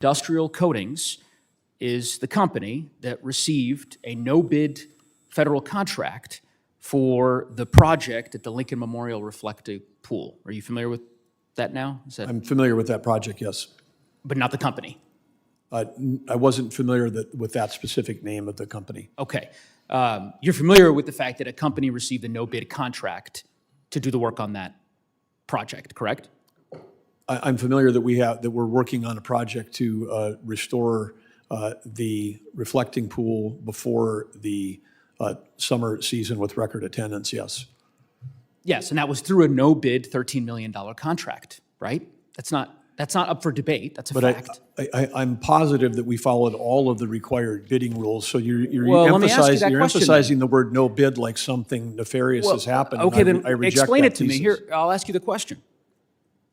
Industrial Coatings is the company that received a no-bid federal contract for the project at the Lincoln Memorial Reflective Pool. Are you familiar with that now? I'm familiar with that project, yes. But not the company? I wasn't familiar with that specific name of the company. Okay. You're familiar with the fact that a company received a no-bid contract to do the work on that project, correct? I'm familiar that we're working on a project to restore the reflecting pool before the summer season with record attendance, yes. Yes, and that was through a no-bid $13 million contract, right? That's not up for debate. That's a fact. I'm positive that we followed all of the required bidding rules. So you're emphasizing the word no bid like something nefarious has happened. Okay, then I reject explain that it to me. thesis. Here, I'll ask you the question.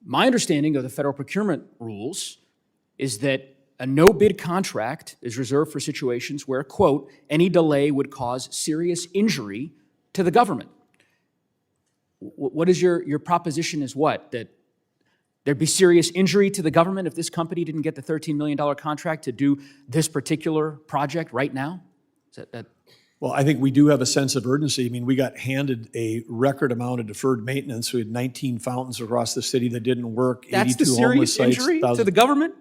My understanding of the federal procurement rules is that a no-bid contract is reserved for situations where, quote, any delay would cause serious injury to the government. What is your proposition is what? That there'd be serious injury to the government if this company didn't get the $13 million contract to do this particular project right now? Is that Well, I think we do have a sense of urgency. I mean, we got handed a record amount of deferred maintenance. We had 19 fountains across the city that didn't work. That's 82 the homeless serious sites, injury to the government?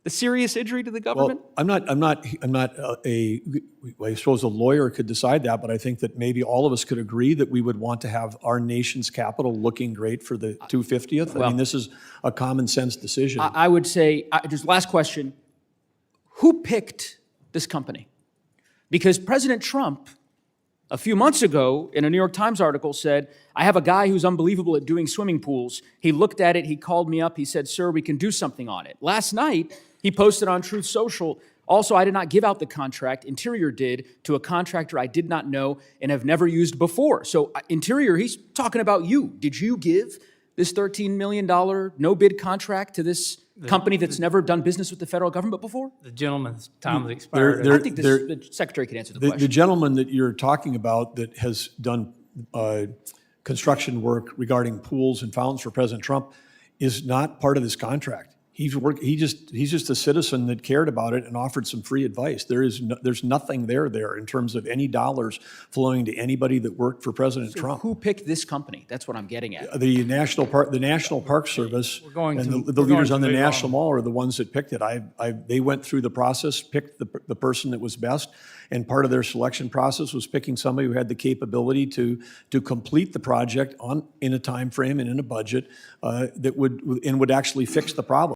The serious injury to the government? Well, I suppose a lawyer could decide that, but I think that maybe all of us could agree that we would want to have our nation's capital looking great for the 250th. I mean, this is a common sense decision. I would say, just last question, who picked this company? Because President Trump, a few months ago, in a New York Times article said, I have a guy who's unbelievable at doing swimming pools. He looked at it, he called me up, he said, sir, we can do something on it. Last night, he posted on Truth Social, also, I did not give out the contract, Interior did, to a contractor I did not know and have never used before. So Interior, he's talking about you. Did you give this $13 million no-bid contract to this company that's never done business with the federal government before? The gentleman's time has expired. I think the Secretary can answer the question. The gentleman that you're talking about that has done construction work regarding pools and fountains for President Trump is not part of this contract. He's just a citizen that cared about it and offered some free advice. There's nothing there in terms of any dollars flowing to anybody that worked for President Trump. Who picked this company? That's what I'm getting at. The National Park Service and the leaders on the National Mall are the ones that picked it. They went through the process, picked the person that was best, and part of their selection process was picking somebody who had the capability to complete the project in a time frame and in a budget that would actually fix the problem.